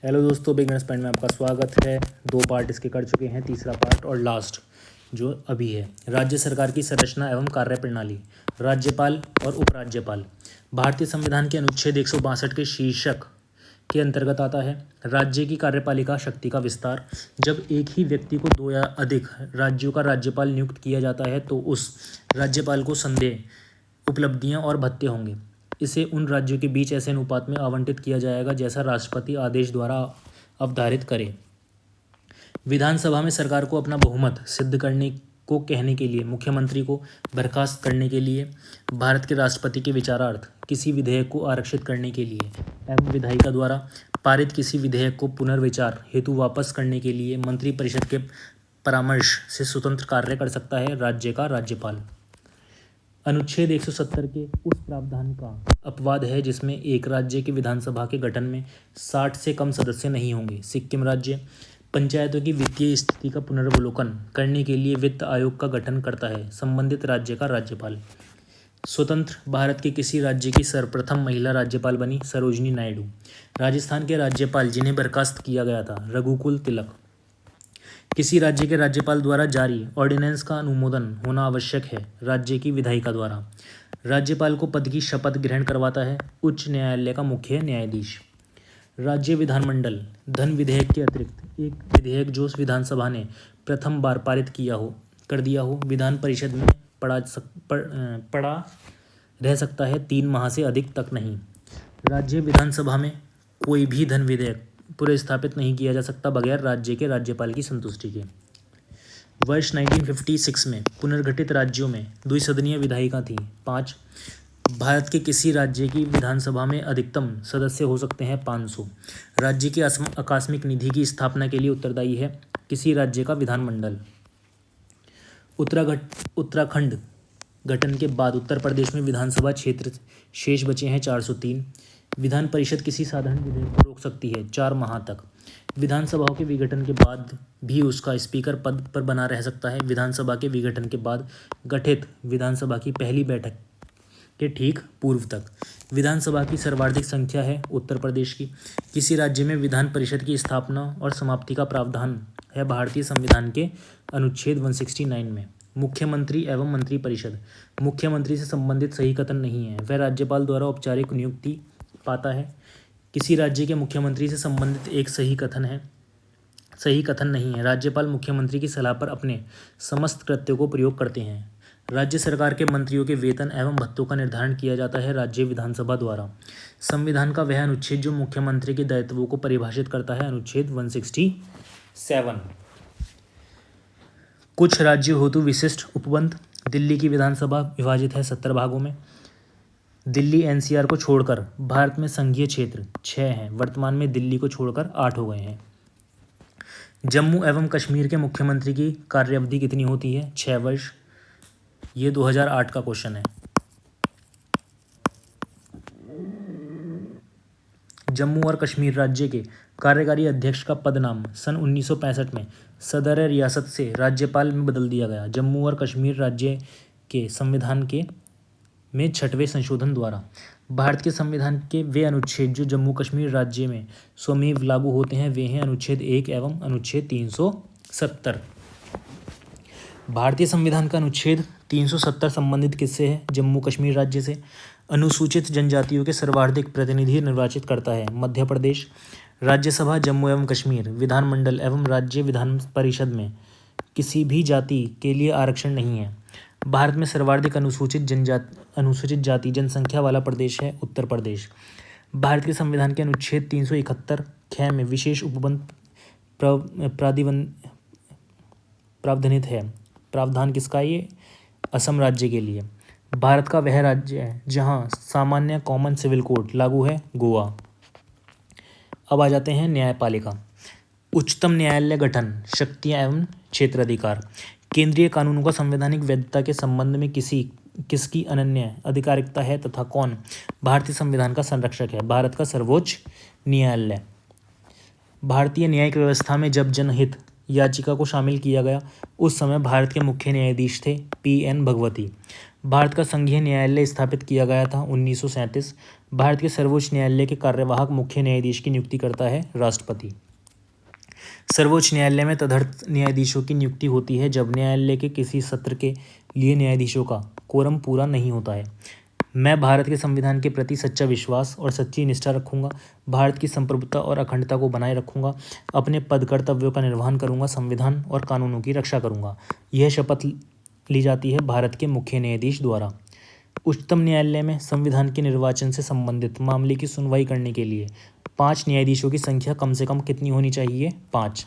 Hello दोस्तों, beginners point में आपका स्वागत है। 2 पार्ट इसके कर चुके हैं, तीसरा पार्ट और लास्ट जो अभी है। राज्य सरकार की संरचना एवं कार्यप्रणाली। राज्यपाल और उपराज्यपाल भारतीय संविधान के अनुच्छेद 162 के शीर्षक के अंतर्गत आता है। राज्य की कार्यपालिका शक्ति का विस्तार। जब एक ही व्यक्ति को 2 या अधिक राज्यों का राज्यपाल नियुक्त किया जाता है तो उस राज्यपाल को संदेह उपलब्धियां और भत्ते होंगे। इसे उन राज्यों के बीच ऐसे अनुपात में आवंटित किया जाएगा जैसा राष्ट्रपति आदेश द्वारा अवधारित करे। विधानसभा में सरकार को अपना बहुमत सिद्ध करने को कहने के लिए, मुख्यमंत्री को बर्खास्त करने के लिए, भारत के राष्ट्रपति के विचारार्थ किसी विधेयक को आरक्षित करने के लिए एवं विधायिका द्वारा पारित किसी विधेयक को पुनर्विचार हेतु वापस करने के लिए मंत्रिपरिषद के परामर्श से स्वतंत्र कार्य कर सकता है राज्य का राज्यपाल। अनुच्छेद 170 के उस प्रावधान का अपवाद है जिसमें एक राज्य की विधानसभा के गठन में 60 से कम सदस्य नहीं होंगे। सिक्किम राज्य पंचायतों की वित्तीय स्थिति का पुनर्वलोकन करने के लिए वित्त आयोग का गठन करता है संबंधित राज्य का राज्यपाल। स्वतंत्र भारत के किसी राज्य की सर्वप्रथम महिला राज्यपाल बनी सरोजिनी नायडू। राजस्थान के राज्यपाल जिन्हें बर्खास्त किया गया था रघुकुल तिलक। किसी राज्य के राज्यपाल द्वारा जारी ऑर्डिनेंस का अनुमोदन होना आवश्यक है राज्य की विधायिका द्वारा। राज्यपाल को पद की शपथ ग्रहण करवाता है उच्च न्यायालय का मुख्य न्यायाधीश। राज्य विधानमंडल धन विधेयक के अतिरिक्त एक विधेयक जो विधानसभा ने प्रथम बार पारित कर दिया हो विधान परिषद में पड़ा रह सकता है 3 माह से अधिक तक नहीं। राज्य विधानसभा में कोई भी धन विधेयक पुनर्स्थापित नहीं किया जा सकता बगैर राज्य के राज्यपाल की संतुष्टि के। वर्ष 1956 में पुनर्गठित राज्यों में द्विसदनीय विधायिका थी। 5 भारत के किसी राज्य की विधानसभा में अधिकतम सदस्य हो सकते हैं 500। राज्य की आकस्मिक निधि की स्थापना के लिए उत्तरदायी है किसी राज्य का विधानमंडल। उत्तराखंड गठन के बाद उत्तर प्रदेश में विधानसभा क्षेत्र शेष बचे हैं 403। विधान परिषद किसी साधारण विधेयक को रोक सकती है 4 माह तक। विधानसभाओं के विघटन के बाद भी उसका स्पीकर पद पर बना रह सकता है विधानसभा के विघटन के बाद गठित विधानसभा की पहली बैठक के ठीक पूर्व तक। विधानसभा की सर्वाधिक संख्या है उत्तर प्रदेश की। किसी राज्य में विधान परिषद की स्थापना और समाप्ति का प्रावधान है भारतीय संविधान के अनुच्छेद 169 में। मुख्यमंत्री एवं मंत्रिपरिषद मुख्यमंत्री से संबंधित सही कथन नहीं है, वह राज्यपाल द्वारा औपचारिक नियुक्ति पाता है। किसी राज्य के मुख्यमंत्री से संबंधित एक सही कथन नहीं है। राज्यपाल मुख्यमंत्री की सलाह पर अपने समस्त कृत्यों को प्रयोग करते हैं। राज्य सरकार के मंत्रियों के वेतन एवं भत्तों का निर्धारण किया जाता है राज्य विधानसभा द्वारा। संविधान का वह अनुच्छेद जो मुख्यमंत्री के दायित्वों को परिभाषित करता है अनुच्छेद 167। कुछ राज्यों हेतु विशिष्ट उपबंध। दिल्ली की विधानसभा विभाजित है 70 भागों में। दिल्ली एनसीआर को छोड़कर भारत में संघीय क्षेत्र 6 हैं। वर्तमान में दिल्ली को छोड़कर 8 हो गए हैं। जम्मू एवं कश्मीर के मुख्यमंत्री की कार्यावधि कितनी होती है? 6 वर्ष। ये 2008 का क्वेश्चन है। जम्मू और कश्मीर राज्य के कार्यकारी अध्यक्ष का पदनाम सन 1965 में सदर रियासत से राज्यपाल में बदल दिया गया। जम्मू और कश्मीर राज्य के संविधान में 6वें संशोधन द्वारा भारत के संविधान के वे अनुच्छेद जो जम्मू कश्मीर राज्य में स्वमेव लागू होते हैं वे हैं अनुच्छेद 1 एवं अनुच्छेद 370। भारतीय संविधान का अनुच्छेद 370 संबंधित किससे है? जम्मू कश्मीर राज्य से। अनुसूचित जनजातियों के सर्वाधिक प्रतिनिधि निर्वाचित करता है मध्य प्रदेश। राज्यसभा जम्मू एवं कश्मीर विधानमंडल एवं राज्य विधान परिषद में किसी भी जाति के लिए आरक्षण नहीं है। भारत में सर्वाधिक अनुसूचित जाति जनसंख्या वाला प्रदेश है उत्तर प्रदेश। भारत के संविधान के अनुच्छेद 371 ख में विशेष उपबंध प्रावधानित है। प्रावधान किसका? ये असम राज्य के लिए। भारत का वह राज्य है जहां सामान्य कॉमन सिविल कोड लागू है, गोवा। अब आ जाते हैं न्यायपालिका। उच्चतम न्यायालय गठन, शक्तियां एवं क्षेत्राधिकार। केंद्रीय कानूनों का संवैधानिक वैधता के संबंध में किसकी अनन्य अधिकारिकता है तथा कौन भारतीय संविधान का संरक्षक है? भारत का सर्वोच्च न्यायालय। भारतीय न्यायिक व्यवस्था में जब जनहित याचिका को शामिल किया गया उस समय भारत के मुख्य न्यायाधीश थे PN भगवती। भारत का संघीय न्यायालय स्थापित किया गया था 1937। भारत के सर्वोच्च न्यायालय के कार्यवाहक मुख्य न्यायाधीश की नियुक्ति करता है राष्ट्रपति। सर्वोच्च न्यायालय में तदर्थ न्यायाधीशों की नियुक्ति होती है जब न्यायालय के किसी सत्र के लिए न्यायाधीशों का कोरम पूरा नहीं होता है। मैं भारत के संविधान के प्रति सच्चा विश्वास और सच्ची निष्ठा रखूंगा, भारत की संप्रभुता और अखंडता को बनाए रखूंगा, अपने पद कर्तव्यों का निर्वहन करूंगा, संविधान और कानूनों की रक्षा करूंगा। यह शपथ ली जाती है भारत के मुख्य न्यायाधीश द्वारा। उच्चतम न्यायालय में संविधान के निर्वाचन से संबंधित मामले की सुनवाई करने के लिए 5 न्यायाधीशों की संख्या कम से कम कितनी होनी चाहिए? 5।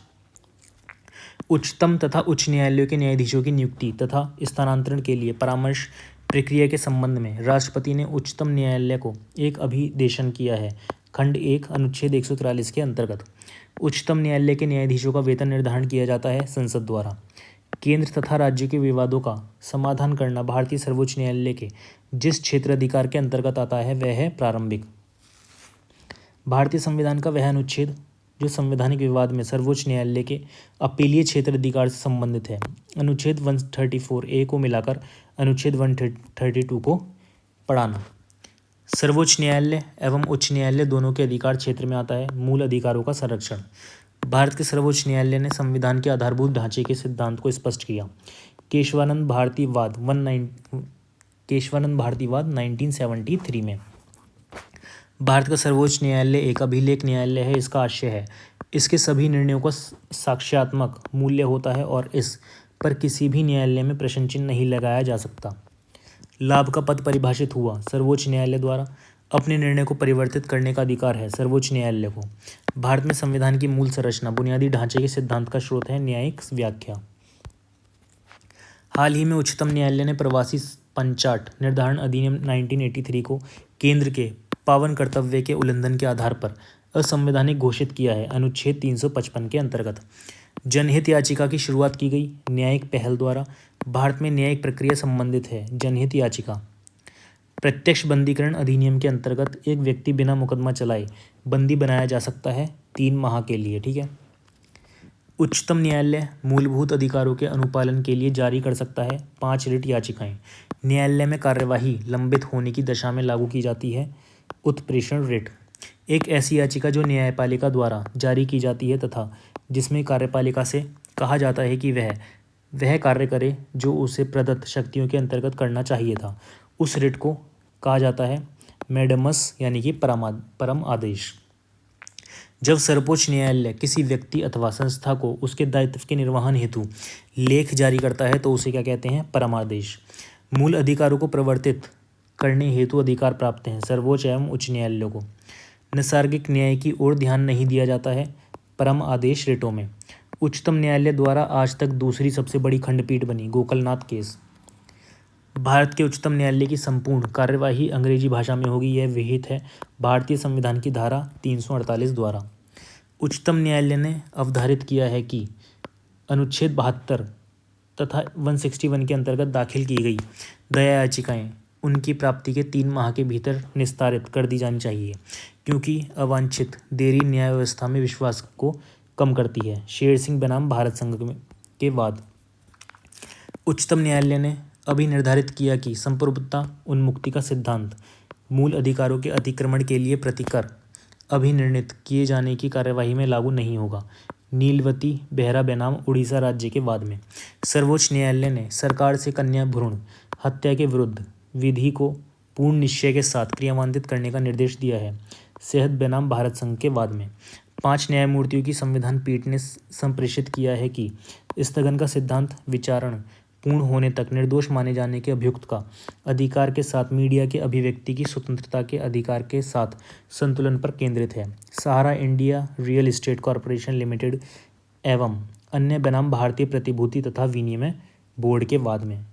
उच्चतम तथा उच्च न्यायालयों के न्यायाधीशों की नियुक्ति तथा स्थानांतरण के लिए परामर्श प्रक्रिया के संबंध में राष्ट्रपति ने उच्चतम न्यायालय को एक अभिदेशन किया है। खंड 1 अनुच्छेद 143 के अंतर्गत उच्चतम न्यायालय के न्यायाधीशों का वेतन निर्धारण किया जाता है संसद द्वारा। केंद्र तथा राज्य के विवादों का समाधान करना भारतीय सर्वोच्च न्यायालय के जिस क्षेत्र अधिकार के अंतर्गत आता है वह है प्रारंभिक। भारतीय संविधान का वह अनुच्छेद जो संवैधानिक विवाद में सर्वोच्च न्यायालय के अपीलीय क्षेत्र अधिकार से संबंधित है, अनुच्छेद 134A को मिलाकर अनुच्छेद 132 को पढ़ाना। सर्वोच्च न्यायालय एवं उच्च न्यायालय दोनों के अधिकार क्षेत्र में आता है मूल अधिकारों का संरक्षण। भारत के सर्वोच्च न्यायालय ने संविधान के आधारभूत ढांचे के सिद्धांत को स्पष्ट किया। केशवानंद भारतीवाद 1973 में। भारत का सर्वोच्च न्यायालय एक अभिलेख न्यायालय है। इसका आशय है इसके सभी निर्णयों का साक्ष्यात्मक मूल्य होता है और इस पर किसी भी न्यायालय में प्रश्न चिन्ह नहीं लगाया जा सकता। लाभ का पद परिभाषित हुआ। सर्वोच्च न्यायालय द्वारा अपने निर्णय को परिवर्तित करने का अधिकार है सर्वोच्च न्यायालय को। भारत में संविधान की मूल संरचना बुनियादी ढांचे के सिद्धांत का स्रोत है न्यायिक व्याख्या। हाल ही में उच्चतम न्यायालय ने प्रवासी पंचाट निर्धारण अधिनियम 1983 को केंद्र के पावन कर्तव्य के उल्लंघन के आधार पर असंवैधानिक घोषित किया है। अनुच्छेद 355 के अंतर्गत जनहित याचिका की शुरुआत की गई। न्यायिक पहल द्वारा भारत में न्यायिक प्रक्रिया संबंधित है। जनहित याचिका प्रत्यक्ष बंदीकरण अधिनियम के अंतर्गत एक व्यक्ति बिना मुकदमा चलाए बंदी बनाया जा सकता है 3 माह के लिए। ठीक है। उच्चतम न्यायालय मूलभूत अधिकारों के अनुपालन के लिए जारी कर सकता है 5 रिट याचिकाएं। न्यायालय में कार्यवाही लंबित होने की दशा में लागू की जाती है उत्प्रेषण रिट, एक ऐसी याचिका जो न्यायपालिका द्वारा जारी की जाती है तथा जिसमें कार्यपालिका से कहा जाता है कि वह कार्य करे जो उसे प्रदत्त शक्तियों के अंतर्गत करना चाहिए था। उस रिट को कहा जाता है मैडमस यानी कि परम आदेश। जब सर्वोच्च न्यायालय किसी व्यक्ति अथवा संस्था को उसके दायित्व के निर्वहन हेतु लेख जारी करता है तो उसे क्या कहते हैं? परमादेश। मूल अधिकारों को प्रवर्तित करने हेतु अधिकार प्राप्त हैं सर्वोच्च एवं उच्च न्यायालयों को। नैसर्गिक न्याय की ओर ध्यान नहीं दिया जाता है परम आदेश रिटों में। उच्चतम न्यायालय द्वारा आज तक दूसरी सबसे बड़ी खंडपीठ बनी गोकलनाथ केस। भारत के उच्चतम न्यायालय की संपूर्ण कार्यवाही अंग्रेजी भाषा में होगी। यह विहित है भारतीय संविधान की धारा 348 द्वारा। उच्चतम न्यायालय ने अवधारित किया है कि अनुच्छेद 72 तथा 161 के अंतर्गत दाखिल की गई दया याचिकाएं उनकी प्राप्ति के 3 माह के भीतर निस्तारित कर दी जानी चाहिए, क्योंकि अवांछित देरी न्याय व्यवस्था में विश्वास को कम करती है। शेर सिंह बनाम भारत संघ के बाद उच्चतम न्यायालय ने अभी निर्धारित किया कि संप्रभुता उन्मुक्ति का सिद्धांत मूल अधिकारों के अतिक्रमण के लिए प्रतिकर अभिनिर्णित किए जाने की कार्यवाही में लागू नहीं होगा। नीलवती बेहरा बनाम उड़ीसा राज्य के वाद में सर्वोच्च न्यायालय ने सरकार से कन्या भ्रूण हत्या के विरुद्ध विधि को पूर्ण निश्चय के साथ क्रियान्वित करने का निर्देश दिया है। सेहत बनाम भारत संघ के वाद में 5 न्यायमूर्तियों की संविधान पीठ ने संप्रेषित किया है कि स्थगन का सिद्धांत विचारण पूर्ण होने तक निर्दोष माने जाने के अभियुक्त का अधिकार के साथ मीडिया के अभिव्यक्ति की स्वतंत्रता के अधिकार के साथ संतुलन पर केंद्रित है। Sahara India real estate corporation limited एवं अन्य बनाम भारतीय प्रतिभूति तथा विनिमय बोर्ड के वाद में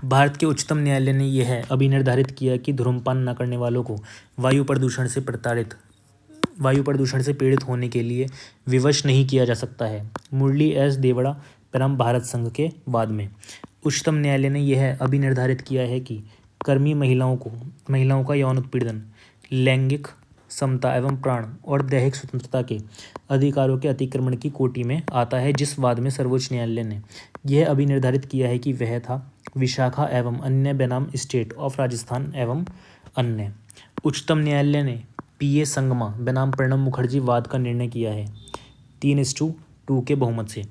भारत के उच्चतम न्यायालय ने यह अभी निर्धारित किया कि धूम्रपान न करने वालों को वायु प्रदूषण से पीड़ित होने के लिए विवश नहीं किया जा सकता है। मुरली एस देवड़ा बनाम भारत संघ के वाद में उच्चतम न्यायालय ने यह अभी निर्धारित किया है कि कर्मी महिलाओं का यौन उत्पीड़न लैंगिक समता एवं प्राण और दैहिक स्वतंत्रता के अधिकारों के अतिक्रमण की कोटि में आता है। जिस वाद में सर्वोच्च न्यायालय ने यह अभी निर्धारित किया है कि वह था विशाखा एवं अन्य बनाम स्टेट ऑफ राजस्थान एवं अन्य। उच्चतम न्यायालय ने P.A. संगमा बनाम प्रणब मुखर्जी वाद का निर्णय किया है 3:2 के बहुमत से।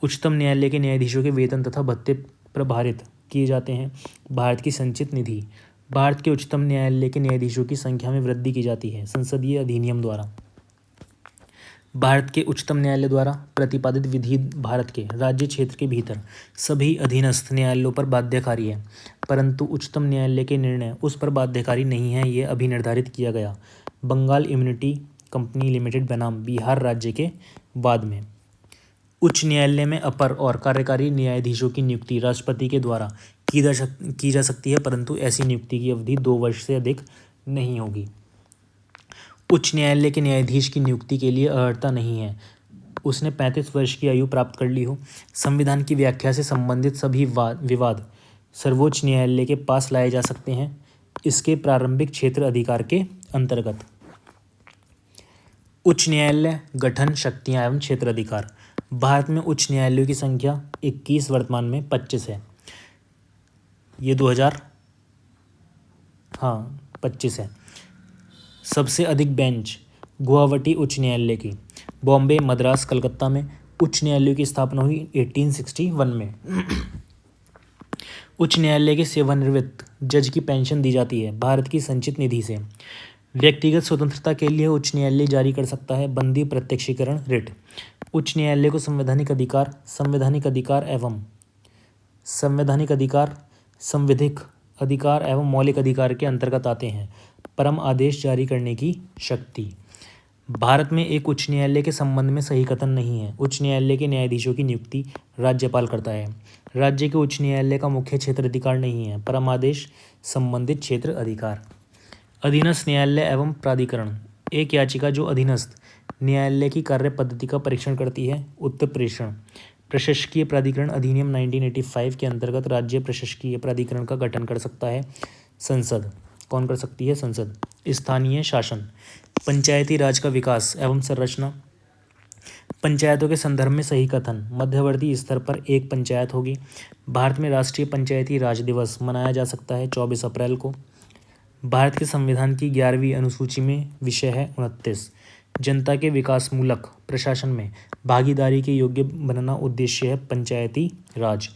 उच्चतम न्यायालय के न्यायाधीशों के वेतन तथा भत्ते प्रभारित किए जाते हैं भारत की संचित निधि। भारत के उच्चतम न्यायालय के न्यायाधीशों की संख्या में वृद्धि की जाती है संसदीय अधिनियम द्वारा। भारत के उच्चतम न्यायालय द्वारा प्रतिपादित विधि भारत के राज्य क्षेत्र के भीतर सभी अधीनस्थ न्यायालयों पर बाध्यकारी है, परंतु उच्चतम न्यायालय के निर्णय उस पर बाध्यकारी नहीं है। ये अभी निर्धारित किया गया बंगाल इम्यूनिटी कंपनी लिमिटेड बनाम बिहार राज्य के वाद में। उच्च न्यायालय में अपर और कार्यकारी न्यायाधीशों की नियुक्ति राष्ट्रपति के द्वारा की जा सकती है, परंतु ऐसी नियुक्ति की अवधि 2 वर्ष से अधिक नहीं होगी। उच्च न्यायालय के न्यायाधीश की नियुक्ति के लिए अर्हता नहीं है उसने 35 वर्ष की आयु प्राप्त कर ली हो। संविधान की व्याख्या से संबंधित सभी विवाद सर्वोच्च न्यायालय के पास लाए जा सकते हैं इसके प्रारंभिक क्षेत्र अधिकार के अंतर्गत। उच्च न्यायालय गठन शक्तियाँ एवं क्षेत्र अधिकार। भारत में उच्च न्यायालयों की संख्या 21 वर्तमान में 25 है। ये 25 है। सबसे अधिक बेंच गुवाहाटी उच्च न्यायालय की। बॉम्बे, मद्रास, कलकत्ता में उच्च न्यायालयों की स्थापना हुई 1861 में। उच्च न्यायालय के सेवानिवृत्त जज की पेंशन दी जाती है भारत की संचित निधि से। व्यक्तिगत स्वतंत्रता के लिए उच्च न्यायालय जारी कर सकता है बंदी प्रत्यक्षीकरण रिट। उच्च न्यायालय को संवैधानिक अधिकार, संविधिक अधिकार एवं मौलिक अधिकार के अंतर्गत आते हैं। परम आदेश जारी करने की शक्ति। भारत में एक उच्च न्यायालय के संबंध में सही कथन नहीं है। उच्च न्यायालय के न्यायाधीशों की नियुक्ति राज्यपाल करता है। राज्य के उच्च न्यायालय का मुख्य क्षेत्र अधिकार नहीं है। परम आदेश संबंधित क्षेत्र अधिकार। अधीनस्थ न्यायालय एवं प्राधिकरण। एक याचिका जो अधीनस्थ न्यायालय की कार्य पद्धति का परीक्षण करती है। उत्तरप्रेषण। प्रशासकीय प्राधिकरण अधिनियम 1985 के अंतर्गत राज्य प्रशासकीय प्राधिकरण का गठन कर सकता है संसद। कौन कर सकती है? संसद। स्थानीय शासन। पंचायती राज का विकास एवं संरचना। पंचायतों के संदर्भ में सही कथन। मध्यवर्ती स्तर पर एक पंचायत होगी। भारत में राष्ट्रीय पंचायती राज दिवस मनाया जा सकता है 24 अप्रैल को। भारत के संविधान की 11वीं अनुसूची में विषय है 29। जनता के विकासमूलक प्रशासन में भागीदारी के योग्य बनना उद्देश्य है पंचायती राज।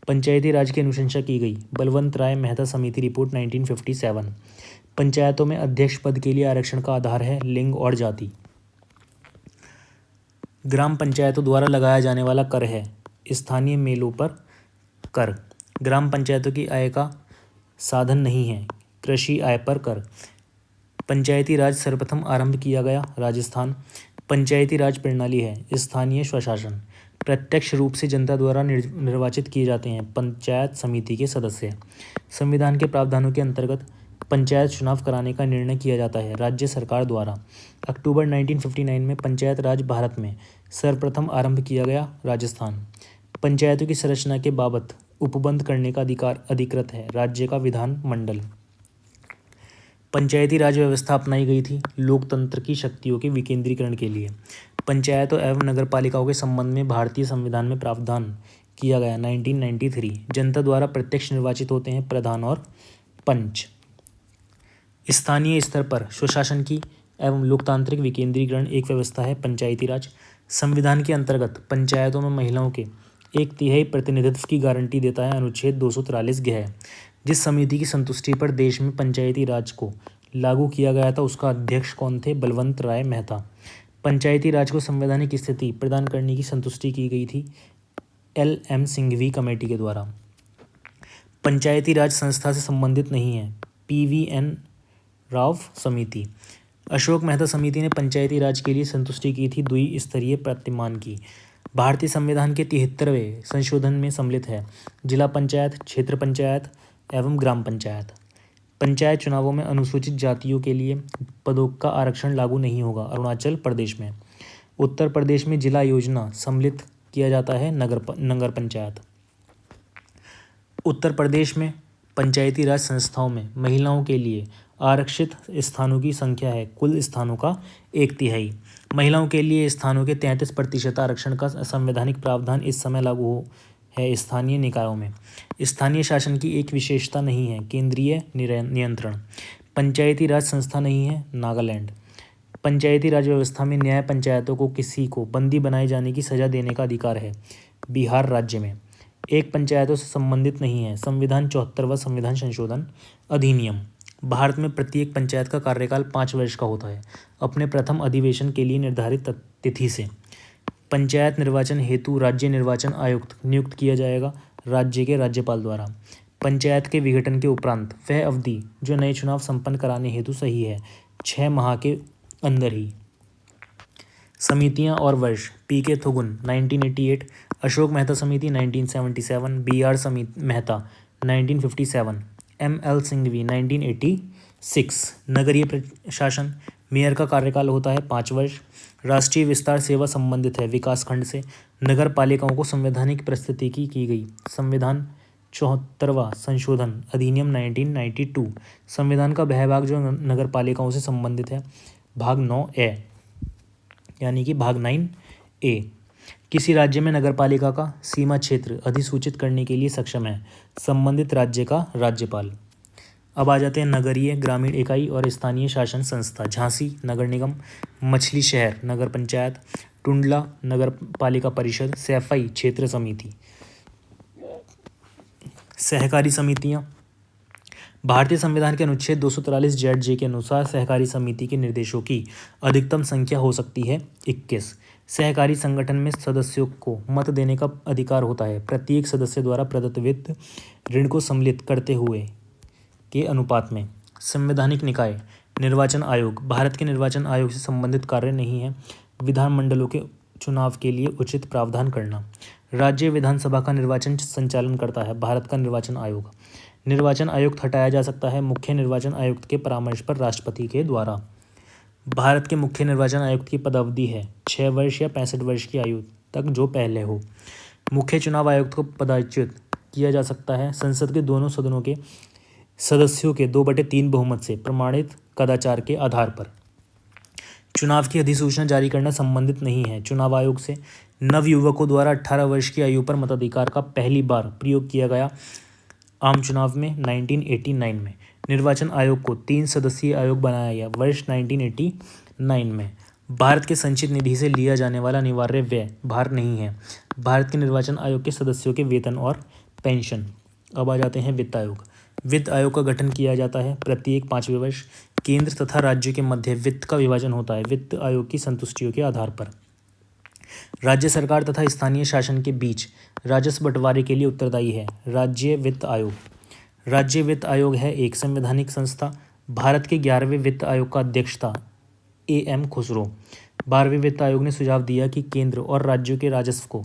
पंचायती राज की अनुशंसा की गई बलवंत राय मेहता समिति रिपोर्ट 1957। पंचायतों में अध्यक्ष पद के लिए आरक्षण का आधार है लिंग और जाति। ग्राम पंचायतों द्वारा लगाया जाने वाला कर है स्थानीय मेलों पर कर। ग्राम पंचायतों की आय का साधन नहीं है कृषि आय पर कर। पंचायती राज सर्वप्रथम आरंभ किया गया राजस्थान। पंचायती राज प्रणाली है स्थानीय स्वशासन। प्रत्यक्ष रूप से जनता द्वारा निर्वाचित किए जाते हैं पंचायत समिति के सदस्य। संविधान के प्रावधानों के अंतर्गत पंचायत चुनाव कराने का निर्णय किया जाता है राज्य सरकार द्वारा। अक्टूबर 1959 में पंचायत राज भारत में सर्वप्रथम आरंभ किया गया राजस्थान। पंचायतों की संरचना के बाबत उपबंध करने का अधिकार अधिकृत है राज्य का विधान मंडल। पंचायती राज व्यवस्था अपनाई गई थी लोकतंत्र की शक्तियों के विकेंद्रीकरण के लिए। पंचायतों एवं नगरपालिकाओं के संबंध में भारतीय संविधान में प्रावधान किया गया 1993। जनता द्वारा प्रत्यक्ष निर्वाचित होते हैं प्रधान और पंच। स्थानीय स्तर पर स्वशासन की एवं लोकतांत्रिक विकेंद्रीकरण एक व्यवस्था है पंचायती राज। संविधान के अंतर्गत पंचायतों में महिलाओं के 1/3 प्रतिनिधित्व की गारंटी देता है अनुच्छेद 243 है। जिस समिति की संतुष्टि पर देश में पंचायती राज को लागू किया गया था उसका अध्यक्ष कौन थे? बलवंत राय मेहता। पंचायती राज को संवैधानिक स्थिति प्रदान करने की संतुष्टि की गई थी LM सिंघवी कमेटी के द्वारा। पंचायती राज संस्था से संबंधित नहीं है PVN राव समिति। अशोक मेहता समिति ने पंचायती राज के लिए संतुष्टि की थी द्विस्तरीय प्रतिमान की। भारतीय संविधान के 73वें संशोधन में सम्मिलित है जिला पंचायत, क्षेत्र पंचायत एवं ग्राम पंचायत। पंचायत चुनावों में अनुसूचित जातियों के लिए पदों का आरक्षण लागू नहीं होगा अरुणाचल प्रदेश में। उत्तर प्रदेश में जिला योजना सम्मिलित किया जाता है नगर पंचायत। उत्तर प्रदेश में पंचायती राज संस्थाओं में महिलाओं के लिए आरक्षित स्थानों की संख्या है कुल स्थानों का 1/3। महिलाओं के लिए स्थानों के 33% आरक्षण का संवैधानिक प्रावधान इस समय लागू है स्थानीय निकायों में। स्थानीय शासन की एक विशेषता नहीं है केंद्रीय नियंत्रण। पंचायती राज संस्था नहीं है, नागालैंड। पंचायती राज व्यवस्था में न्याय पंचायतों को किसी को बंदी बनाए जाने की सजा देने का अधिकार है, बिहार राज्य में। एक पंचायतों से संबंधित नहीं है, संविधान 74वां संविधान संशोधन अधिनियम। भारत में प्रत्येक पंचायत का कार्यकाल 5 वर्ष का होता है, अपने प्रथम अधिवेशन के लिए निर्धारित तिथि से। पंचायत निर्वाचन हेतु राज्य निर्वाचन आयुक्त नियुक्त किया जाएगा, राज्य के राज्यपाल द्वारा। पंचायत के विघटन के उपरांत वह अवधि जो नए चुनाव संपन्न कराने हेतु सही है, 6 माह के अंदर ही। समितियां और वर्ष: पी.के. थुगुन 1988, अशोक मेहता समिति 1977, बी.आर. मेहता 1957, M.L. सिंघवी 1986। नगरीय प्रशासन: मेयर का कार्यकाल होता है 5 वर्ष। राष्ट्रीय विस्तार सेवा संबंधित है विकासखंड से। नगर पालिकाओं को संवैधानिक प्रस्तुति की गई। संविधान 74वां संशोधन अधिनियम 1992। संविधान का वह भाग जो नगर पालिकाओं से संबंधित है, भाग 9A यानी कि भाग 9A। किसी राज्य में नगर पालिका का सीमा क्षेत्र अधिसूचित करने के लिए सक्षम है संबंधित राज्य का राज्यपाल। अब आ जाते हैं नगरीय ग्रामीण इकाई और स्थानीय शासन संस्था। झांसी नगर निगम, मछली शहर नगर पंचायत, टुंडला नगर पालिका परिषद, सैफई क्षेत्र समिति। सहकारी समितियां: भारतीय संविधान के अनुच्छेद 243 के अनुसार सहकारी समिति के निर्देशों की अधिकतम संख्या हो सकती है 21। सहकारी संगठन में सदस्यों को मत देने का अधिकार होता है प्रत्येक सदस्य द्वारा प्रदत्त वित्त ऋण को सम्मिलित करते हुए के अनुपात में। संवैधानिक निकाय: निर्वाचन आयोग। भारत के निर्वाचन आयोग से संबंधित कार्य नहीं है विधानमंडलों के चुनाव के लिए उचित प्रावधान करना। राज्य विधानसभा का निर्वाचन संचालन करता है भारत का निर्वाचन आयोग। निर्वाचन आयुक्त हटाया जा सकता है मुख्य निर्वाचन आयुक्त के परामर्श पर राष्ट्रपति के द्वारा। भारत के मुख्य निर्वाचन आयुक्त की पदावधि है 6 वर्ष या 65 वर्ष की आयु तक, जो पहले हो। मुख्य चुनाव आयुक्त को पदच्युत किया जा सकता है संसद के दोनों सदनों के सदस्यों के 2/3 बहुमत से प्रमाणित कदाचार के आधार पर। चुनाव की अधिसूचना जारी करना संबंधित नहीं है चुनाव आयोग से। नवयुवकों द्वारा 18 वर्ष की आयु पर मताधिकार का पहली बार प्रयोग किया गया आम चुनाव में 1989 में। निर्वाचन आयोग को 3 सदस्यीय आयोग बनाया गया वर्ष 1989 में। भारत के संचित निधि से लिया जाने वाला अनिवार्य व्यय भार नहीं है भारत के निर्वाचन आयोग के सदस्यों के वेतन और पेंशन। अब आ जाते हैं वित्त आयोग। वित्त आयोग का गठन किया जाता है प्रत्येक 5वें वर्ष। केंद्र तथा राज्य के मध्य वित्त का विभाजन होता है वित्त आयोग की संतुष्टियों के आधार पर। राज्य सरकार तथा स्थानीय शासन के बीच राजस्व बंटवारे के लिए उत्तरदायी है राज्य वित्त आयोग। राज्य वित्त आयोग है एक संवैधानिक संस्था। भारत के 11वें वित्त आयोग का अध्यक्ष था A.M. खुसरो। 12वें वित्त आयोग ने सुझाव दिया कि केंद्र और राज्यों के राजस्व को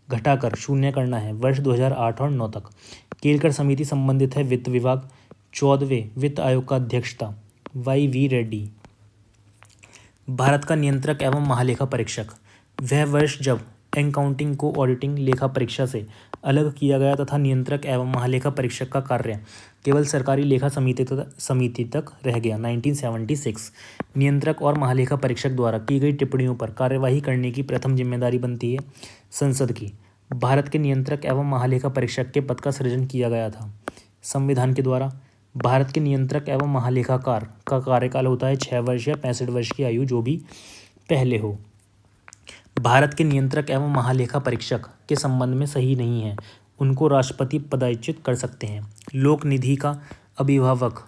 घटाकर शून्य करना है वर्ष 2008 और 9 तक। केलकर समिति संबंधित है वित्त विभाग। 14वें वित्त आयोग का अध्यक्ष था Y.V. रेड्डी। भारत का नियंत्रक एवं महालेखा परीक्षक: वह वर्ष जब एकाउंटिंग को ऑडिटिंग लेखा परीक्षा से अलग किया गया तथा नियंत्रक एवं महालेखा परीक्षक का कार्य केवल सरकारी लेखा समिति तक रह गया 1976। नियंत्रक और महालेखा परीक्षक द्वारा की गई टिप्पणियों पर कार्यवाही करने की प्रथम जिम्मेदारी बनती है संसद की। भारत के नियंत्रक एवं महालेखा परीक्षक के पद का सृजन किया गया था संविधान के द्वारा। भारत के नियंत्रक एवं महालेखाकार का कार्यकाल होता है 6 वर्ष या 65 वर्ष की आयु, जो भी पहले हो। भारत के नियंत्रक एवं महालेखा परीक्षक के संबंध में सही नहीं है, उनको राष्ट्रपति पदच्युत कर सकते हैं। लोक निधि का अभिभावक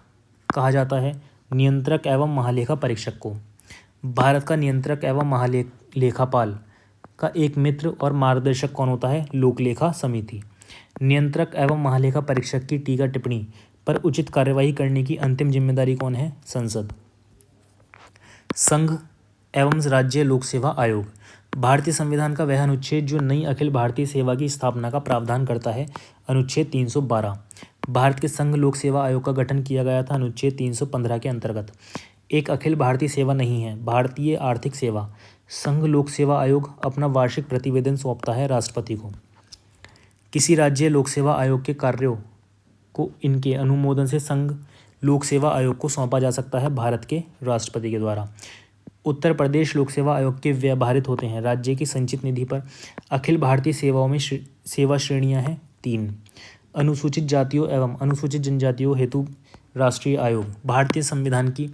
कहा जाता है नियंत्रक एवं महालेखा परीक्षक को। भारत का नियंत्रक एवं महालेखापाल का एक मित्र और मार्गदर्शक कौन होता है? लोकलेखा समिति। नियंत्रक एवं महालेखा परीक्षक की टीका टिप्पणी पर उचित कार्यवाही करने की अंतिम जिम्मेदारी कौन है? संसद। संघ एवं राज्य लोक सेवा आयोग। भारतीय संविधान का वह अनुच्छेद जो नई अखिल भारतीय सेवा की स्थापना का प्रावधान करता है, अनुच्छेद 312। भारत के संघ लोक सेवा आयोग का गठन किया गया था अनुच्छेद 315 के अंतर्गत। एक अखिल भारतीय सेवा नहीं है भारतीय आर्थिक सेवा। संघ लोक सेवा आयोग अपना वार्षिक प्रतिवेदन सौंपता है राष्ट्रपति को। किसी राज्य लोक सेवा आयोग के कार्यों को इनके अनुमोदन से संघ लोक सेवा आयोग को सौंपा जा सकता है भारत के राष्ट्रपति के द्वारा। उत्तर प्रदेश लोक सेवा आयोग के व्यय भारित होते हैं राज्य की संचित निधि पर। अखिल भारतीय सेवाओं में सेवा श्रेणियां हैं 3। अनुसूचित जातियों एवं अनुसूचित जनजातियों हेतु राष्ट्रीय आयोग भारतीय संविधान की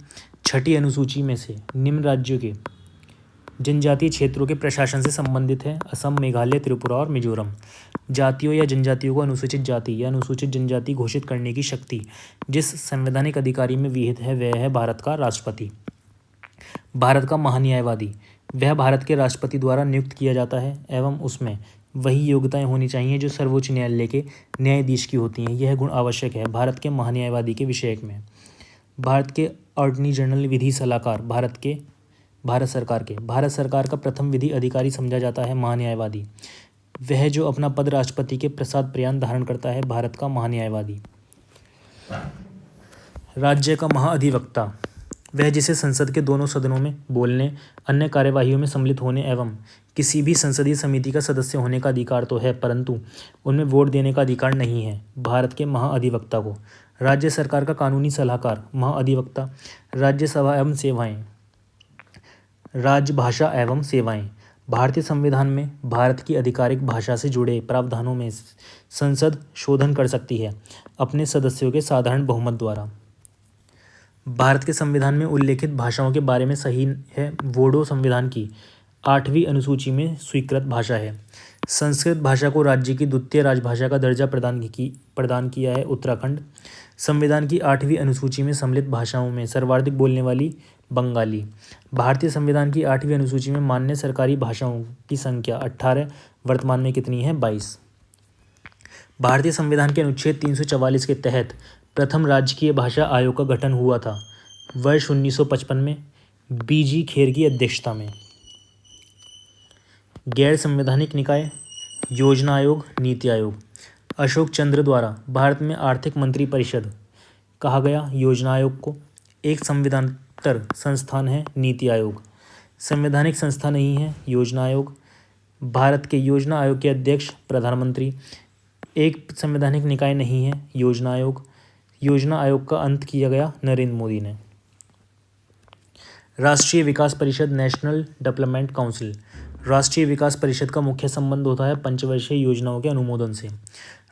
6ठी अनुसूची में से निम्न राज्यों के जनजातीय क्षेत्रों के प्रशासन से संबंधित है। असम, मेघालय, त्रिपुरा और मिजोरम। जातियों या जनजातियों को अनुसूचित जाति या अनुसूचित जनजाति घोषित करने की शक्ति जिस संवैधानिक अधिकारी में विहित है वह है भारत का राष्ट्रपति। भारत का महान्यायवादी वह भारत के राष्ट्रपति द्वारा नियुक्त किया जाता है एवं उसमें वही योग्यताएं होनी चाहिए जो सर्वोच्च न्यायालय के न्यायाधीश की होती हैं। यह गुण आवश्यक है भारत के महान्यायवादी के विषय में। भारत के अटॉर्नी जनरल विधि सलाहकार भारत सरकार का प्रथम विधि अधिकारी समझा जाता है महान्यायवादी। वह जो अपना पद राष्ट्रपति के प्रसाद प्रयान धारण करता है भारत का महान्यायवादी। राज्य का महाअधिवक्ता वह जिसे संसद के दोनों सदनों में बोलने, अन्य कार्यवाहियों में सम्मिलित होने एवं किसी भी संसदीय समिति का सदस्य होने का अधिकार तो है परंतु उनमें वोट देने का अधिकार नहीं है भारत के महाअधिवक्ता को। राज्य सरकार का कानूनी सलाहकार महाअधिवक्ता। राज्यसभा एवं सेवाएं राजभाषा एवं सेवाएं भारतीय संविधान में भारत की आधिकारिक भाषा से जुड़े प्रावधानों में संसद शोधन कर सकती है अपने सदस्यों के साधारण बहुमत द्वारा। भारत के संविधान में उल्लेखित भाषाओं के बारे में सही है। बोडो संविधान की 8वीं अनुसूची में स्वीकृत भाषा है। संस्कृत भाषा को राज्य की द्वितीय राजभाषा का दर्जा प्रदान किया है उत्तराखंड। संविधान की 8वीं अनुसूची में सम्मिलित भाषाओं में सर्वाधिक बोलने वाली बंगाली। भारतीय संविधान की 8वीं अनुसूची में मान्य सरकारी भाषाओं की संख्या 18, वर्तमान में कितनी है 22। भारतीय संविधान के अनुच्छेद 344 के तहत प्रथम राजकीय भाषा आयोग का गठन हुआ था वर्ष 1955 में बीजी खेर की अध्यक्षता में। गैर संवैधानिक निकाय योजना आयोग, नीति आयोग। अशोक चंद्र द्वारा भारत में आर्थिक मंत्री परिषद कहा गया योजना आयोग को। एक संविधानेतर संस्थान है नीति आयोग। संवैधानिक संस्था नहीं है योजना आयोग। भारत के योजना आयोग के अध्यक्ष प्रधानमंत्री। एक संवैधानिक निकाय नहीं है योजना आयोग। योजना आयोग का अंत किया गया नरेंद्र मोदी ने। राष्ट्रीय विकास परिषद नेशनल डेवलपमेंट काउंसिल। राष्ट्रीय विकास परिषद का मुख्य संबंध होता है पंचवर्षीय योजनाओं के अनुमोदन से।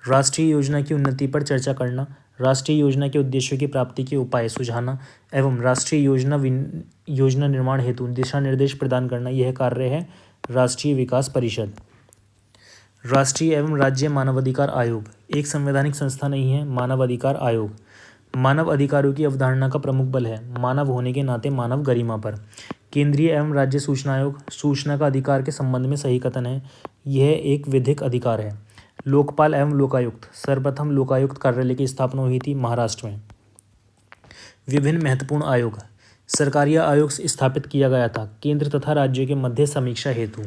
राष्ट्रीय योजना की उन्नति पर चर्चा करना, राष्ट्रीय योजना के उद्देश्यों की प्राप्ति के उपाय सुझाना एवं राष्ट्रीय योजना निर्माण हेतु दिशा निर्देश प्रदान करना यह कार्य है राष्ट्रीय विकास परिषद। राष्ट्रीय एवं राज्य मानवाधिकार आयोग एक संवैधानिक संस्था नहीं है मानव अधिकार आयोग। मानव अधिकारों की अवधारणा का प्रमुख बल है मानव होने के नाते मानव गरिमा पर। केंद्रीय एवं राज्य सूचना आयोग सूचना का अधिकार के संबंध में सही कथन है। यह एक विधिक अधिकार है। लोकपाल एवं लोकायुक्त सर्वप्रथम लोकायुक्त कार्यालय की स्थापना हुई थी महाराष्ट्र में। विभिन्न महत्वपूर्ण आयोग सरकारीय आयोग स्थापित किया गया था केंद्र तथा राज्यों के मध्य समीक्षा हेतु।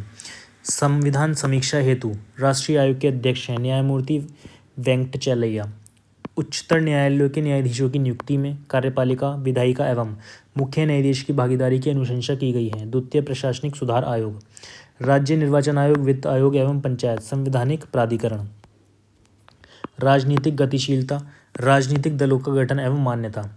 संविधान समीक्षा हेतु राष्ट्रीय आयोग के अध्यक्ष हैं न्यायमूर्ति वेंकटचलैया। उच्चतर न्यायालयों के न्यायाधीशों की नियुक्ति में कार्यपालिका, विधायिका एवं मुख्य न्यायाधीश की भागीदारी की अनुशंसा की गई है। द्वितीय प्रशासनिक सुधार आयोग। राज्य निर्वाचन आयोग, वित्त आयोग एवं पंचायत संवैधानिक प्राधिकरण। राजनीतिक गतिशीलता राजनीतिक दलों का गठन एवं मान्यता।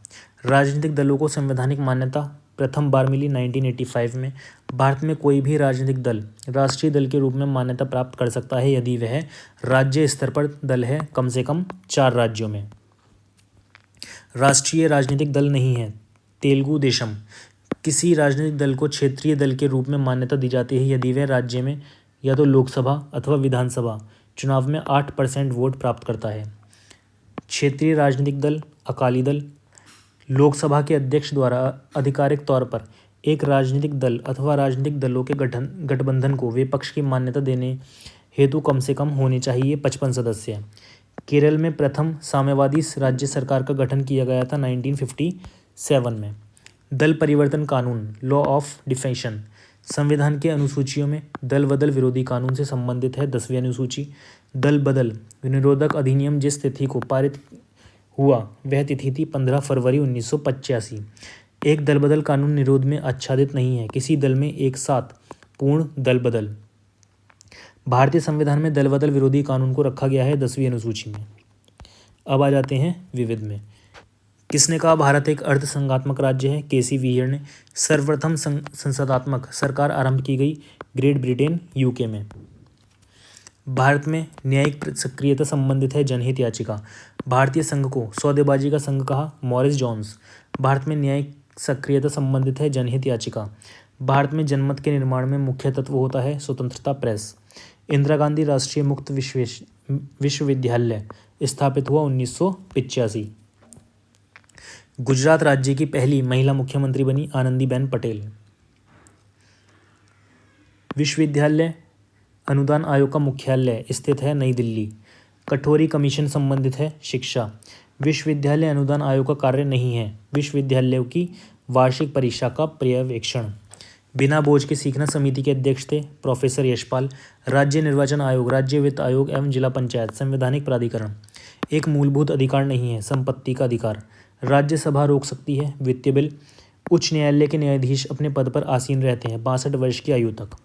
राजनीतिक दलों को संवैधानिक मान्यता प्रथम बार मिली 1985 में। भारत में कोई भी राजनीतिक दल राष्ट्रीय दल के रूप में मान्यता प्राप्त कर सकता है यदि वह राज्य स्तर पर दल है कम से कम 4 राज्यों में। राष्ट्रीय राजनीतिक दल नहीं है तेलुगु देशम। किसी राजनीतिक दल को क्षेत्रीय दल के रूप में मान्यता दी जाती है यदि वह राज्य में या तो लोकसभा अथवा विधानसभा चुनाव में 8% वोट प्राप्त करता है। क्षेत्रीय राजनीतिक दल अकाली दल। लोकसभा के अध्यक्ष द्वारा आधिकारिक तौर पर एक राजनीतिक दल अथवा राजनीतिक दलों के गठबंधन को विपक्ष की मान्यता देने हेतु कम से कम होने चाहिए 55 सदस्य। केरल में प्रथम साम्यवादी राज्य सरकार का गठन किया गया था 1957 में। दल परिवर्तन कानून लॉ ऑफ डिफेक्शन संविधान के अनुसूचियों में दल बदल विरोधी कानून से संबंधित है 10वीं अनुसूची। दल बदल निरोधक अधिनियम जिस तिथि को पारित हुआ वह तिथि थी 15 फरवरी 1985। एक दल बदल कानून निरोध में आच्छादित नहीं है किसी दल में एक साथ पूर्ण दल बदल। भारतीय संविधान में दल बदल विरोधी कानून को रखा गया है 10वीं अनुसूची में। अब आ जाते हैं विविध में। किसने कहा भारत एक अर्धसंघात्मक राज्य है? केसी वीयर ने। सर्वप्रथम संसदात्मक सरकार आरंभ की गई ग्रेट ब्रिटेन यूके में। भारत में न्यायिक सक्रियता संबंधित है जनहित याचिका। भारतीय संघ को सौदेबाजी का संघ कहा, मॉरिस जोन्स। भारत में न्यायिक सक्रियता संबंधित है जनहित याचिका। भारत में जनमत के निर्माण में मुख्य तत्व होता है स्वतंत्रता प्रेस। इंदिरा गांधी राष्ट्रीय मुक्त विश्वविद्यालय स्थापित हुआ 1985। गुजरात राज्य की पहली महिला मुख्यमंत्री बनी आनंदीबेन पटेल। विश्वविद्यालय अनुदान आयोग का मुख्यालय स्थित है नई दिल्ली। कठोरी कमीशन संबंधित है शिक्षा। विश्वविद्यालय अनुदान आयोग का कार्य नहीं है विश्वविद्यालयों की वार्षिक परीक्षा का पर्यवेक्षण। बिना बोझ के सीखना समिति के अध्यक्ष थे प्रोफेसर यशपाल। राज्य निर्वाचन आयोग, राज्य वित्त आयोग एवं जिला पंचायत संवैधानिक प्राधिकरण एक मूलभूत अधिकार नहीं है संपत्ति का अधिकार। राज्यसभा रोक सकती है वित्तीय बिल। उच्च न्यायालय के न्यायाधीश अपने पद पर आसीन रहते हैं 62 वर्ष की आयु तक।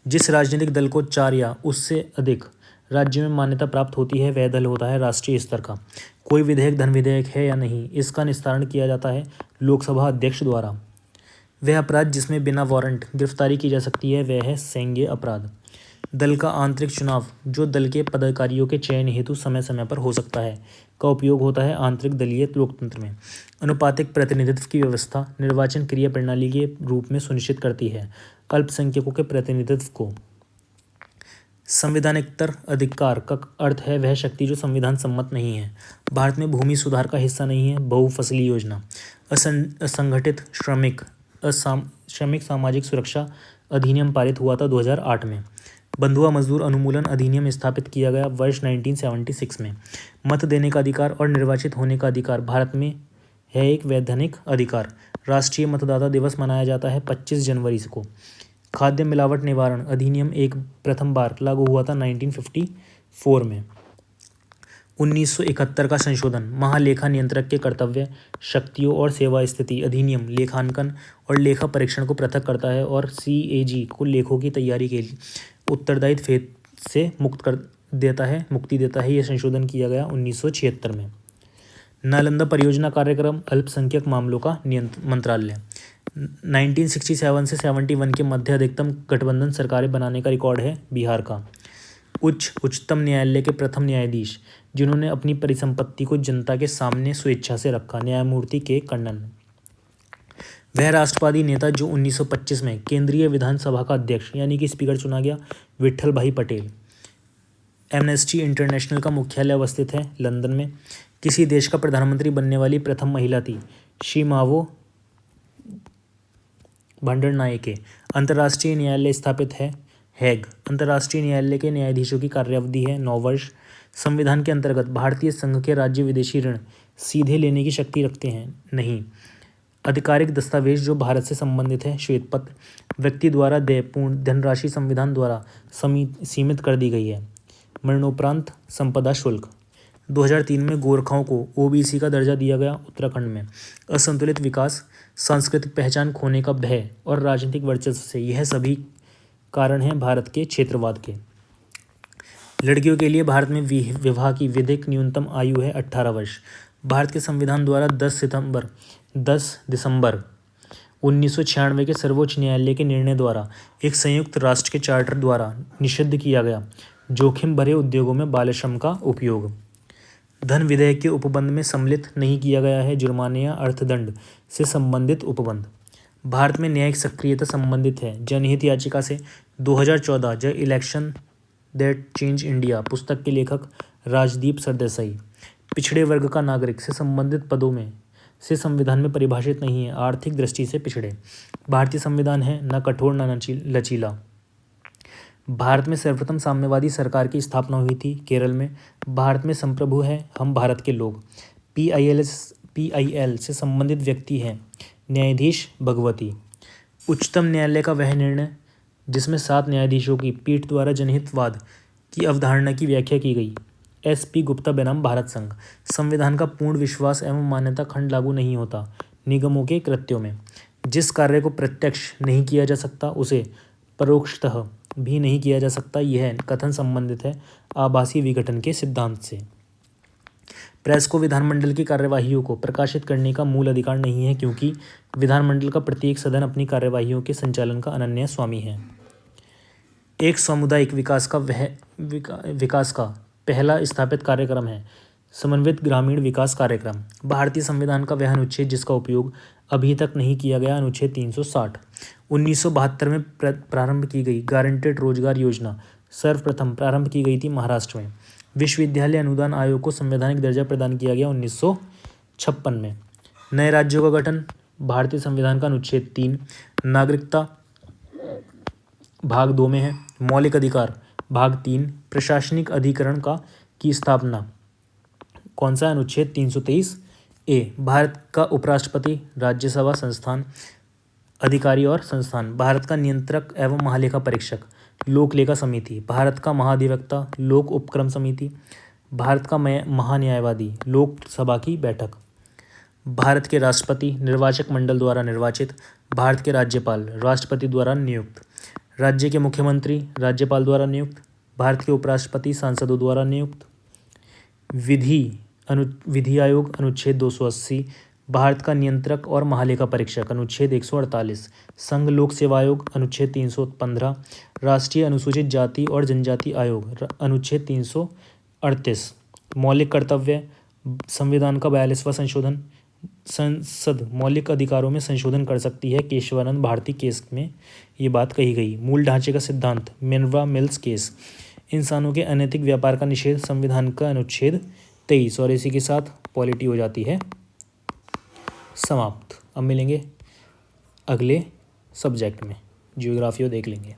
जिस राजनीतिक दल को 4 या उससे अधिक राज्य में मान्यता प्राप्त होती है वह दल होता है राष्ट्रीय स्तर का। कोई विधेयक धन विधेयक है या नहीं, इसका निस्तारण किया जाता है लोकसभा अध्यक्ष द्वारा। वह अपराध जिसमें बिना वारंट गिरफ्तारी की जा सकती है वह है संज्ञेय अपराध। दल का आंतरिक चुनाव जो दल के पदाधिकारियों के चयन हेतु समय समय पर हो सकता है का उपयोग होता है आंतरिक दलीय लोकतंत्र में। अनुपातिक प्रतिनिधित्व की व्यवस्था निर्वाचन क्रिया प्रणाली के रूप में सुनिश्चित करती है अल्पसंख्यकों के प्रतिनिधित्व को। संवैधानिकतर अधिकार का अर्थ है वह शक्ति जो संविधान सम्मत नहीं है। भारत में भूमि सुधार का हिस्सा नहीं है बहुफसली योजना। असंगठित श्रमिक सामाजिक सुरक्षा अधिनियम पारित हुआ था 2008 में। बंधुआ मजदूर अनुमूलन अधिनियम स्थापित किया गया वर्ष 1976 में। मत देने का अधिकार और निर्वाचित होने का अधिकार भारत में है एक वैधानिक अधिकार। राष्ट्रीय मतदाता दिवस मनाया जाता है 25 जनवरी को। खाद्य मिलावट निवारण अधिनियम एक प्रथम बार लागू हुआ था 1954 में। 1971 का संशोधन महालेखा नियंत्रक के कर्तव्य, शक्तियों और सेवा स्थिति अधिनियम लेखांकन और लेखा परीक्षण को पृथक करता है और CAG को लेखों की तैयारी के लिए उत्तरदायित्व से मुक्ति देता है। यह संशोधन किया गया 1976 में। नालंदा परियोजना कार्यक्रम अल्पसंख्यक मामलों का मंत्रालय 1967 से 71 के मध्य अधिकतम गठबंधन सरकारें बनाने का रिकॉर्ड है बिहार का। उच्चतम न्यायालय के प्रथम न्यायाधीश जिन्होंने अपनी परिसंपत्ति को जनता के सामने स्वेच्छा से रखा, न्यायमूर्ति के कन्नन। वह राष्ट्रवादी नेता जो 1925 में केंद्रीय विधानसभा का अध्यक्ष यानी कि स्पीकर चुना गया, विट्ठल भाई पटेल। एमनेस्टी इंटरनेशनल का मुख्यालय अवस्थित है लंदन में। किसी देश का प्रधानमंत्री बनने वाली प्रथम महिला थी शिमावो भंडरनायके। अंतर्राष्ट्रीय न्यायालय स्थापित है हैग। अंतर्राष्ट्रीय न्यायालय के न्यायाधीशों की कार्यावधि है 9 वर्ष। संविधान के अंतर्गत भारतीय संघ के राज्य विदेशी ऋण सीधे लेने की शक्ति रखते हैं नहीं। आधिकारिक दस्तावेज जो भारत से संबंधित है श्वेत पत्र। व्यक्ति द्वारा देय पूर्ण धनराशि संविधान द्वारा सीमित कर दी गई है। मरणोपरांत संपदा शुल्क 2003 में गोरखाओं को OBC का दर्जा दिया गया उत्तराखंड में। असंतुलित विकास, सांस्कृतिक पहचान खोने का भय और राजनीतिक वर्चस्व से यह सभी कारण हैं भारत के क्षेत्रवाद के। लड़कियों के लिए भारत में विवाह की विधिक न्यूनतम आयु है 18 वर्ष। भारत के संविधान द्वारा 10 दिसंबर 1996 के सर्वोच्च न्यायालय के निर्णय द्वारा एक संयुक्त राष्ट्र के चार्टर द्वारा निषिद्ध किया गया जोखिम भरे उद्योगों में बाल श्रम का उपयोग। धन विधेयक के उपबंध में सम्मिलित नहीं किया गया है जुर्माने या अर्थदंड से संबंधित उपबंध। भारत में न्यायिक सक्रियता संबंधित है जनहित याचिका से। 2014 the election that change India पुस्तक के लेखक राजदीप सरदेसाई। पिछड़े वर्ग का नागरिक से संबंधित पदों में से संविधान में परिभाषित नहीं है आर्थिक दृष्टि से पिछड़े। भारतीय संविधान है न कठोर न लचीला। भारत में सर्वप्रथम साम्यवादी सरकार की स्थापना हुई थी केरल में। भारत में संप्रभु है हम भारत के लोग। PIL से संबंधित व्यक्ति हैं न्यायाधीश भगवती। उच्चतम न्यायालय का वह निर्णय जिसमें 7 न्यायाधीशों की पीठ द्वारा जनहितवाद की अवधारणा की व्याख्या की गई। SP गुप्ता बनाम भारत संघ। संविधान का पूर्ण विश्वास एवं मान्यता खंड लागू नहीं होता निगमों के कृत्यों में। जिस कार्य को प्रत्यक्ष नहीं किया जा सकता उसे परोक्षतः भी नहीं किया जा सकता, यह कथन संबंधित है आभासी विघटन के सिद्धांत से। प्रेस को विधानमंडल की कार्यवाहियों को प्रकाशित करने का मूल अधिकार नहीं है क्योंकि विधानमंडल का प्रत्येक सदन अपनी कार्यवाहियों के संचालन का अनन्य स्वामी है। एक सामुदायिक विकास का पहला स्थापित कार्यक्रम है समन्वित ग्रामीण विकास कार्यक्रम। भारतीय संविधान का वह अनुच्छेद जिसका उपयोग अभी तक नहीं किया गया, अनुच्छेद 360। 1972 में प्रारंभ की गई गारंटेड रोजगार योजना सर्वप्रथम प्रारंभ की गई थी महाराष्ट्र में। विश्वविद्यालय अनुदान आयोग को संवैधानिक दर्जा प्रदान किया गया 1956 में। नए राज्यों का गठन भारतीय संविधान का अनुच्छेद 3 नागरिकता भाग 2 में है। मौलिक अधिकार भाग 3 प्रशासनिक अधिकरण की स्थापना कौन सा, अनुच्छेद 323 ए। भारत का उपराष्ट्रपति, राज्यसभा, संस्थान, अधिकारी और संस्थान। भारत का नियंत्रक एवं महालेखा परीक्षक, लोक लेखा समिति। भारत का महाधिवक्ता, लोक उपक्रम समिति। भारत का महान्यायवादी, लोकसभा की बैठक। भारत के राष्ट्रपति निर्वाचक मंडल द्वारा निर्वाचित। भारत के राज्यपाल राष्ट्रपति द्वारा नियुक्त। राज्य के मुख्यमंत्री राज्यपाल द्वारा नियुक्त। भारत के उपराष्ट्रपति सांसदों द्वारा नियुक्त। विधि आयोग अनुच्छेद 280। भारत का नियंत्रक और महालेखा परीक्षक अनुच्छेद 148। संघ लोक सेवा आयोग अनुच्छेद 315। राष्ट्रीय अनुसूचित जाति और जनजाति आयोग अनुच्छेद 338। मौलिक कर्तव्य संविधान का 42वां संशोधन। संसद मौलिक अधिकारों में संशोधन कर सकती है, केशवानंद भारती केस में ये बात कही गई। मूल ढांचे का सिद्धांत, मिनर्वा मिल्स केस। इंसानों के अनैतिक व्यापार का निषेध संविधान का अनुच्छेद 23। और इसी के साथ पॉलिटी हो जाती है समाप्त। अब मिलेंगे अगले सब्जेक्ट में, जियोग्राफी देख लेंगे।